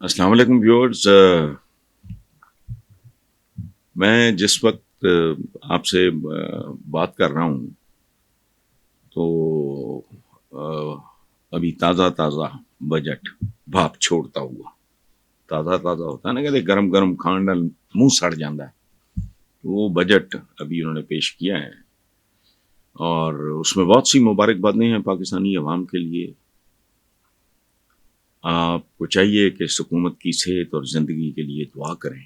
السلام علیکم ویورز، میں جس وقت آپ سے بات کر رہا ہوں تو ابھی تازہ تازہ بجٹ بھاپ چھوڑتا ہوا تازہ تازہ ہوتا ہے نا، کہ گرم گرم کھان ڈال منہ سڑ جاتا ہے. وہ بجٹ ابھی انہوں نے پیش کیا ہے اور اس میں بہت سی مبارکبادیں ہیں پاکستانی عوام کے لیے. آپ کو چاہیے کہ اس حکومت کی صحت اور زندگی کے لیے دعا کریں.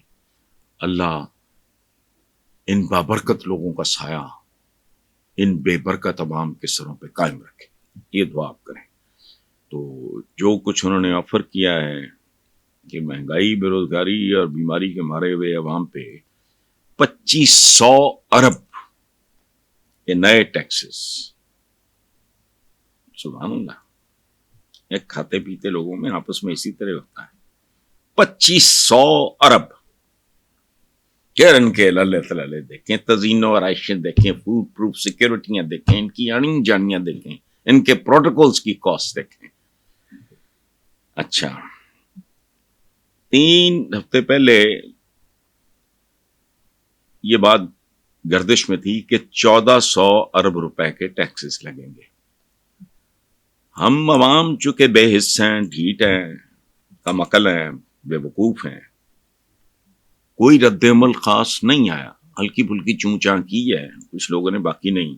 اللہ ان بابرکت لوگوں کا سایہ ان بے برکت عوام کے سروں پہ قائم رکھے، یہ دعا آپ کریں. تو جو کچھ انہوں نے آفر کیا ہے کہ مہنگائی، بے روزگاری اور بیماری کے مارے ہوئے عوام پہ 2500 ارب کے نئے ٹیکسز. سبحان اللہ، ایک کھاتے پیتے لوگوں میں آپس میں اسی طرح ہوتا ہے. 2500 ارب کیرن کے اللہ تعالی دیکھیں، تزئین و آرائشیں دیکھیں، فوڈ پروف سیکورٹیاں دیکھیں، ان کی آنی جانیاں دیکھیں، ان کے پروٹوکولز کی کاسٹ دیکھیں. اچھا، 3 ہفتے پہلے یہ بات گردش میں تھی کہ 1400 ارب روپے کے ٹیکسز لگیں گے. ہم عوام چونکہ بے حس ہیں، ڈھیٹ ہیں، کم عقل ہیں، بے وقوف ہیں، کوئی رد عمل خاص نہیں آیا. ہلکی پھلکی چونچاں کی ہے کچھ لوگوں نے، باقی نہیں.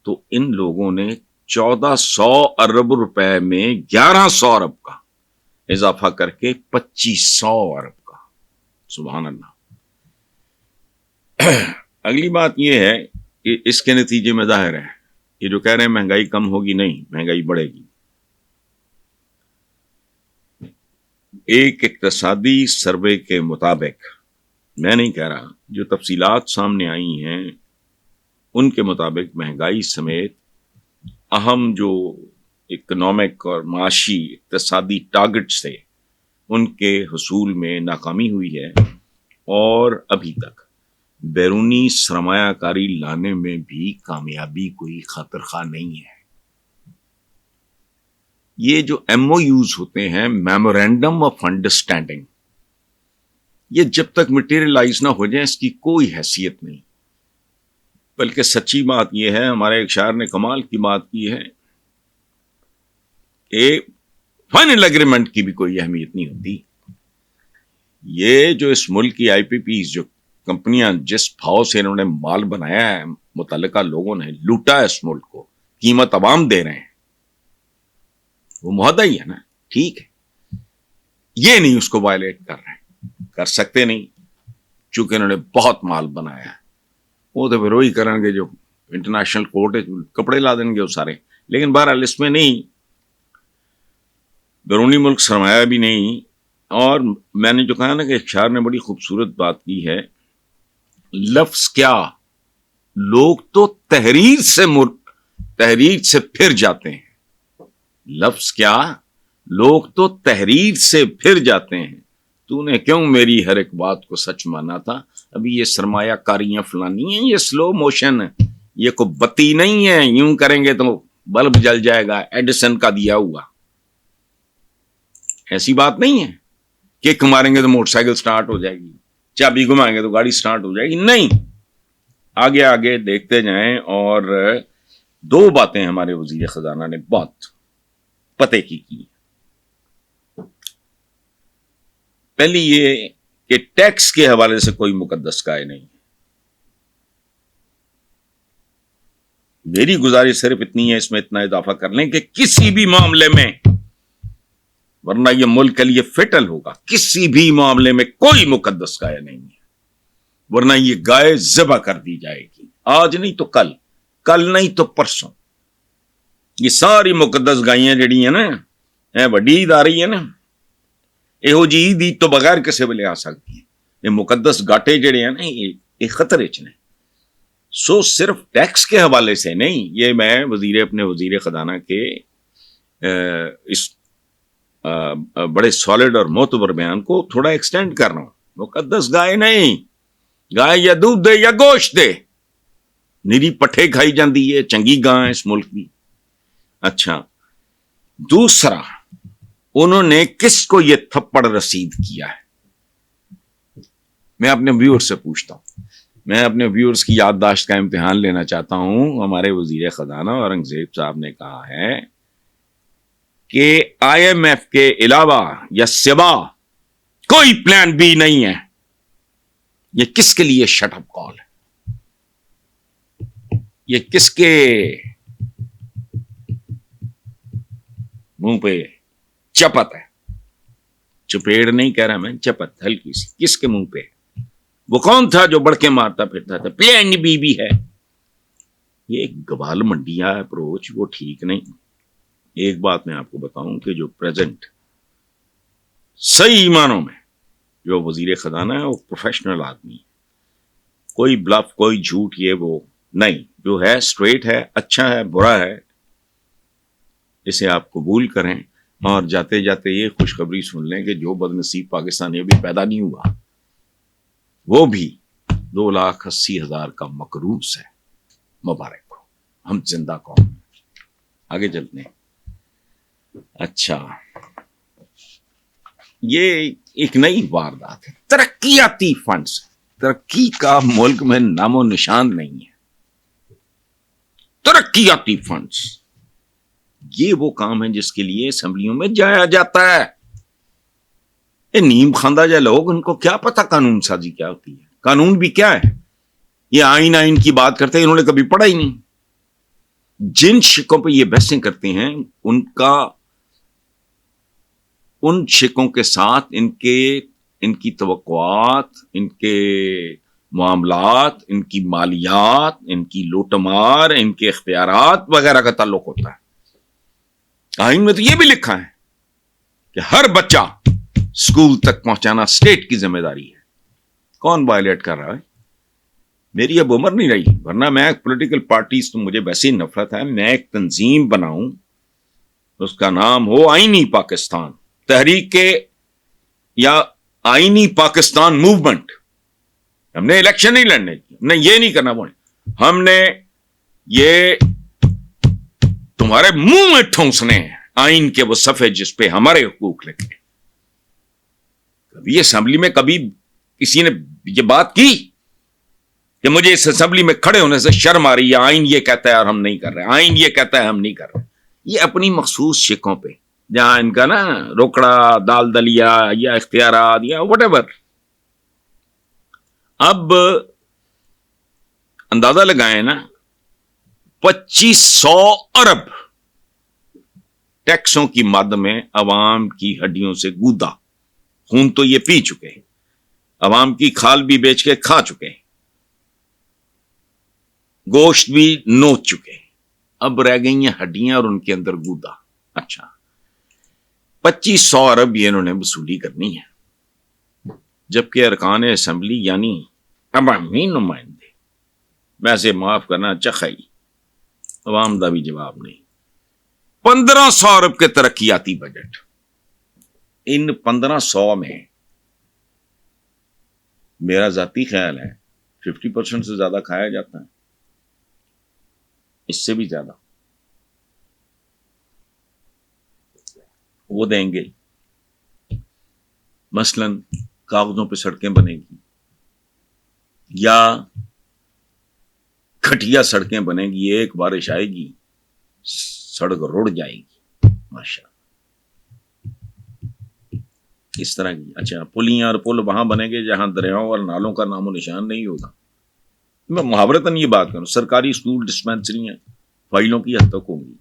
تو ان لوگوں نے 1400 ارب روپے میں 1100 ارب کا اضافہ کر کے 2500 ارب کا. سبحان اللہ. اگلی بات یہ ہے کہ اس کے نتیجے میں ظاہر ہے یہ جو کہہ رہے ہیں مہنگائی کم ہوگی، نہیں، مہنگائی بڑھے گی. ایک اقتصادی سروے کے مطابق، میں نہیں کہہ رہا، جو تفصیلات سامنے آئی ہیں ان کے مطابق مہنگائی سمیت اہم جو اکنامک اور معاشی اقتصادی ٹارگٹس تھے ان کے حصول میں ناکامی ہوئی ہے، اور ابھی تک بیرونی سرمایہ کاری لانے میں بھی کامیابی کوئی خاطر خواہ نہیں ہے. یہ جو ایم او یوز ہوتے ہیں، میمورینڈم آف انڈرسٹینڈنگ، یہ جب تک مٹیریلائز نہ ہو جائیں اس کی کوئی حیثیت نہیں. بلکہ سچی بات یہ ہے، ہمارے ایک شاعر نے کمال کی بات کی ہے کہ فائنل اگریمنٹ کی بھی کوئی اہمیت نہیں ہوتی. یہ جو اس ملک کی آئی پی پیز، جو کمپنیاں جس بھاؤ سے انہوں نے مال بنایا ہے، متعلقہ لوگوں نے لوٹا ہے اس ملک کو، قیمت عوام دے رہے ہیں، وہ معاہدہ ہی ہے نا، ٹھیک ہے. یہ نہیں اس کو وائلیٹ کر رہے ہیں، کر سکتے نہیں چونکہ انہوں نے بہت مال بنایا ہے. وہ تو پھر وہی کریں گے جو انٹرنیشنل کورٹ ہے، کپڑے لا دیں گے وہ سارے. لیکن بہرحال اس میں نہیں، بیرونی ملک سرمایہ بھی نہیں. اور میں نے جو کہا نا کہ ایک شاعر نے بڑی خوبصورت بات کی ہے، لفظ کیا، لوگ تو تحریر سے پھر جاتے ہیں. لفظ کیا، لوگ تو تحریر سے پھر جاتے ہیں. تو نے کیوں میری ہر ایک بات کو سچ مانا تھا. ابھی یہ سرمایہ کاریاں فلانی ہیں، یہ سلو موشن ہے، یہ کوئی بتی نہیں ہے یوں کریں گے تو بلب جل جائے گا، ایڈیسن کا دیا ہوا. ایسی بات نہیں ہے کک ماریں گے تو موٹر سائیکل سٹارٹ ہو جائے گی، چابی گھمائیں گے تو گاڑی سٹارٹ ہو جائے گی. نہیں، آگے آگے دیکھتے جائیں. اور 2 باتیں ہمارے وزیر خزانہ نے بہت پتے کی. پہلی یہ کہ ٹیکس کے حوالے سے کوئی مقدس قائل نہیں. میری گزارش صرف اتنی ہے، اس میں اتنا اضافہ کر لیں کہ کسی بھی معاملے میں، ورنہ یہ ملک کے لیے فیٹل ہوگا، کسی بھی معاملے میں کوئی مقدس گائے نہیں ہے، ورنہ یہ گائے ذبح کر دی جائے گی. آج نہیں تو کل، کل نہیں تو پرسوں. یہ ساری مقدس گائیاں جڑی ہیں نا، بڑی عید آ رہی ہے نا، یہو جی عید تو بغیر کسی ویلے آ سکتی ہے. یہ مقدس گاٹے جڑے ہیں نا، یہ خطرے چ نے. سو صرف ٹیکس کے حوالے سے نہیں، یہ میں اپنے وزیر خزانہ کے اس بڑے سالڈ اور معتبر بیان کو تھوڑا ایکسٹینڈ کر رہا ہوں. مقدس گائے نہیں، گائے یا دودھ دے یا گوشت دے، نیری پٹھے کھائی جاندی ہے، چنگی گاں ہے اس ملک کی. اچھا، دوسرا انہوں نے کس کو یہ تھپڑ رسید کیا ہے؟ میں اپنے ویورز سے پوچھتا ہوں، میں اپنے ویورز کی یادداشت کا امتحان لینا چاہتا ہوں. ہمارے وزیر خزانہ اورنگزیب صاحب نے کہا ہے کہ آئی ایم ایف کے علاوہ یا سوا کوئی پلان بی نہیں ہے. یہ کس کے لیے شٹ اپ کال ہے؟ یہ کس کے منہ پہ چپت ہے؟ چپیڑ نہیں کہہ رہا میں، چپت ہلکی سی. کس کے منہ پہ؟ وہ کون تھا جو بڑھ کے مارتا پھرتا تھا پلان بی بھی ہے؟ یہ گوال منڈیا اپروچ وہ ٹھیک نہیں. ایک بات میں آپ کو بتاؤں کہ جو پریزنٹ صحیح معنوں میں جو وزیر خزانہ ہے وہ پروفیشنل آدمی ہے. کوئی بلف کوئی جھوٹ یہ وہ نہیں، جو ہے اسٹریٹ ہے، اچھا ہے، برا ہے، اسے آپ قبول کریں. اور جاتے جاتے یہ خوشخبری سن لیں کہ جو بدنصیب پاکستانی ابھی پیدا نہیں ہوا وہ بھی 2,80,000 کا مقروض ہے. مبارک ہو، ہم زندہ قوم. آگے چلتے ہیں. اچھا، یہ ایک نئی واردات ہے. ترقیاتی فنڈز، ترقی کا ملک میں نام و نشان نہیں ہے. ترقیاتی فنڈز یہ وہ کام ہے جس کے لیے اسمبلیوں میں جایا جاتا ہے. یہ نیم خواندہ جا لوگ، ان کو کیا پتا قانون سازی کیا ہوتی ہے، قانون بھی کیا ہے. یہ آئین کی بات کرتے ہیں، انہوں نے کبھی پڑھا ہی نہیں. جن شکوں پہ یہ بحثیں کرتے ہیں ان شکوں کے ساتھ ان کی توقعات، ان کے معاملات، ان کی مالیات، ان کی لوٹمار، ان کے اختیارات وغیرہ کا تعلق ہوتا ہے. آئین میں تو یہ بھی لکھا ہے کہ ہر بچہ اسکول تک پہنچانا اسٹیٹ کی ذمہ داری ہے. کون وائلیٹ کر رہا ہے؟ میری اب عمر نہیں رہی، ورنہ میں پولیٹیکل پارٹیز تو مجھے ویسے ہی نفرت ہے. میں ایک تنظیم بناؤں، اس کا نام ہو آئینی پاکستان، تحریک یا آئینی پاکستان موومنٹ. ہم نے الیکشن نہیں لڑنے کی، ہم نے یہ نہیں کرنا پڑے، ہم نے یہ تمہارے منہ میں ٹھونسنے ہیں آئین کے وہ صفحے جس پہ ہمارے حقوق لکھے. کبھی اسمبلی میں کبھی کسی نے یہ بات کی کہ مجھے اس اسمبلی میں کھڑے ہونے سے شرم آ رہی ہے، آئین یہ کہتا ہے اور ہم نہیں کر رہے، آئین یہ کہتا ہے ہم نہیں کر رہے. یہ اپنی مخصوص شکوں پہ جہاں ان کا نا روکڑا، دال دلیا یا اختیارات یا وٹ ایور. اب اندازہ لگائیں نا، 2,500 ارب ٹیکسوں کی مد میں عوام کی ہڈیوں سے گودا. خون تو یہ پی چکے، عوام کی کھال بھی بیچ کے کھا چکے، گوشت بھی نوچ چکے. اب رہ گئی ہیں ہڈیاں اور ان کے اندر گودا. اچھا، 2,500 ارب یہ انہوں نے وصولی کرنی ہے، جبکہ ارکان اسمبلی یعنی عوامی نمائندے ویسے معاف کرنا چخائی عوام دا بھی جواب نہیں. 1,500 ارب کے ترقیاتی بجٹ. ان 1,500 میں میرا ذاتی خیال ہے 50% سے زیادہ کھایا جاتا ہے، اس سے بھی زیادہ وہ دیں گے. مثلا کاغذوں پہ سڑکیں بنے گی یا کھٹیا سڑکیں بنے گی، ایک بارش آئے گی سڑک رڑ جائے گی ماشاء. اس طرح کی. اچھا، پلیاں اور پل وہاں بنے گے جہاں دریاؤں اور نالوں کا نام و نشان نہیں ہوگا. میں محاورتاً یہ بات کروں، سرکاری اسکول ڈسپینسریاں فائلوں کی حد تک ہوں گی،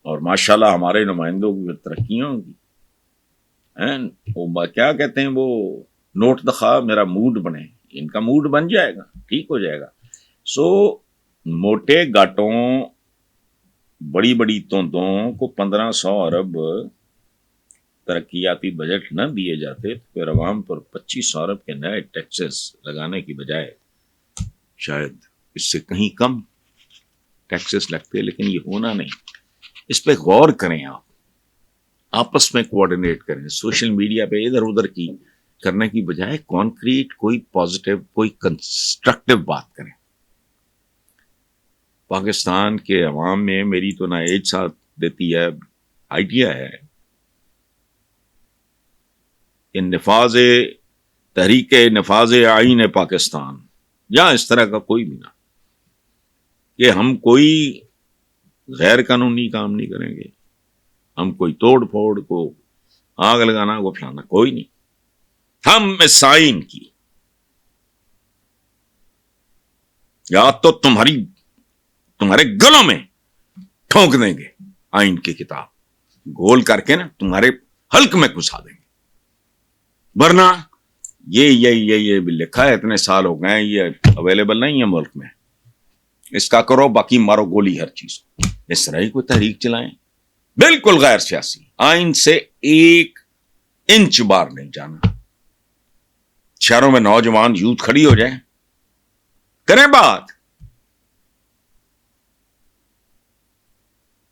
اور ماشاءاللہ ہمارے نمائندوں کی ترقیاں ہوں گی. وہ کیا کہتے ہیں، وہ نوٹ دخواہ میرا موڈ بنے، ان کا موڈ بن جائے گا، ٹھیک ہو جائے گا. سو موٹے گاٹوں، بڑی بڑی توندوں کو 1,500 ارب ترقیاتی بجٹ نہ دیے جاتے تو پھر عوام پر 2,500 ارب کے نئے ٹیکسز لگانے کی بجائے شاید اس سے کہیں کم ٹیکسز لگتے. لیکن یہ ہونا نہیں. اس پہ غور کریں، آپ آپس میں کوآرڈینیٹ کریں. سوشل میڈیا پہ ادھر ادھر کی کرنے کی بجائے کانکریٹ کوئی پازیٹیو، کوئی کنسٹرکٹیو بات کریں. پاکستان کے عوام میں میری تو نہ ایج ساتھ دیتی ہے آئیڈیا ہے کہ تحریک نفاذ آئین پاکستان یا اس طرح کا کوئی بھی نہ، کہ ہم کوئی غیر قانونی کام نہیں کریں گے، ہم کوئی توڑ پھوڑ کو آگ لگانا کو پھلانا کوئی نہیں، ہم اس آئین کی یا تو تمہارے گلوں میں ٹھونک دیں گے آئین کی کتاب، گول کر کے نا تمہارے حلق میں گھسا دیں گے، ورنہ یہ بھی لکھا ہے، اتنے سال ہو گئے، یہ اویلیبل نہیں ہے ملک میں، اس کا کرو باقی مارو گولی ہر چیز، اس طرح ہی کوئی تحریک چلائیں، بالکل غیر سیاسی، آئین سے 1 انچ باہر نہیں جانا، شہروں میں نوجوان یوتھ کھڑی ہو جائیں، کریں بات۔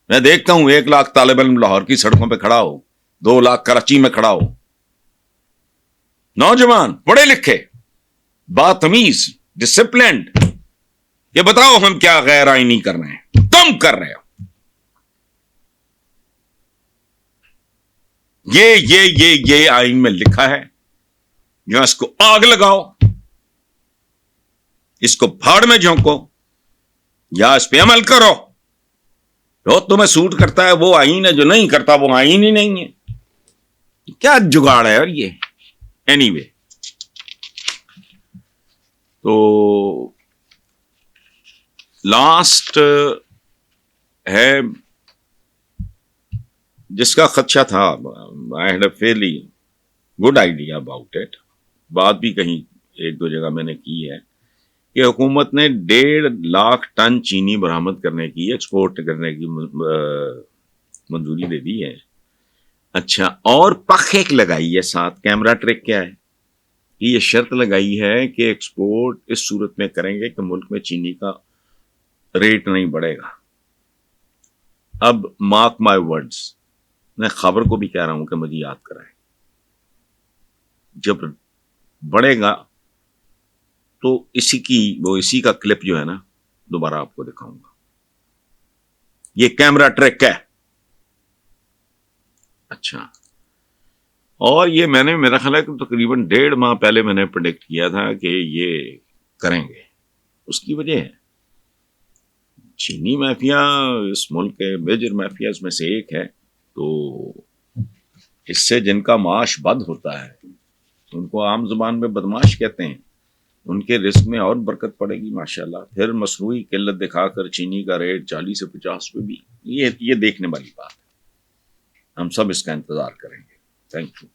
میں دیکھتا ہوں 1 لاکھ طالب علم لاہور کی سڑکوں پہ کھڑا ہو، 2 لاکھ کراچی میں کھڑا ہو، نوجوان پڑھے لکھے باتمیز ڈسپلنڈ، یہ بتاؤ ہم کیا غیر آئینی کر رہے ہیں، تم کر رہے ہو، یہ آئین میں لکھا ہے، یا اس کو آگ لگاؤ، اس کو پھاڑ میں جھونکو، یا اس پہ عمل کرو، جو تمہیں سوٹ کرتا ہے وہ آئین ہے، جو نہیں کرتا وہ آئین ہی نہیں ہے، کیا جگاڑ ہے یار یہ۔ اینی وے، تو لاسٹ ہے جس کا خدشہ تھا، I had a fairly good idea about it، بات بھی کہیں 1-2 جگہ میں نے کی ہے کہ حکومت نے 1.5 لاکھ ٹن چینی برآمد کرنے کی، ایکسپورٹ کرنے کی منظوری دے دی ہے۔ اچھا، اور پخ ایک لگائی ہے ساتھ، کیمرہ ٹریک کیا ہے کہ یہ شرط لگائی ہے کہ ایکسپورٹ اس صورت میں کریں گے کہ ملک میں چینی کا ریٹ نہیں بڑھے گا۔ اب مارک مائی ورڈز، میں خبر کو بھی کہہ رہا ہوں کہ مجھے یاد کرائے، جب بڑھے گا تو اسی کا کلپ جو ہے نا دوبارہ آپ کو دکھاؤں گا، یہ کیمرہ ٹریک ہے۔ اچھا، اور یہ میں نے، میرا خیال ہے کہ تقریباً 1.5 ماہ پہلے میں نے پریڈکٹ کیا تھا کہ یہ کریں گے۔ اس کی وجہ ہے چینی مافیا اس ملک کے میجر مافیاز میں سے ایک ہے، تو اس سے جن کا معاش بد ہوتا ہے ان کو عام زبان میں بدماش کہتے ہیں، ان کے رزق میں اور برکت پڑے گی ماشاءاللہ، پھر مصنوعی قلت دکھا کر چینی کا ریٹ 40 سے 50 پہ بھی، یہ دیکھنے والی بات ہے، ہم سب اس کا انتظار کریں گے۔ Thank you.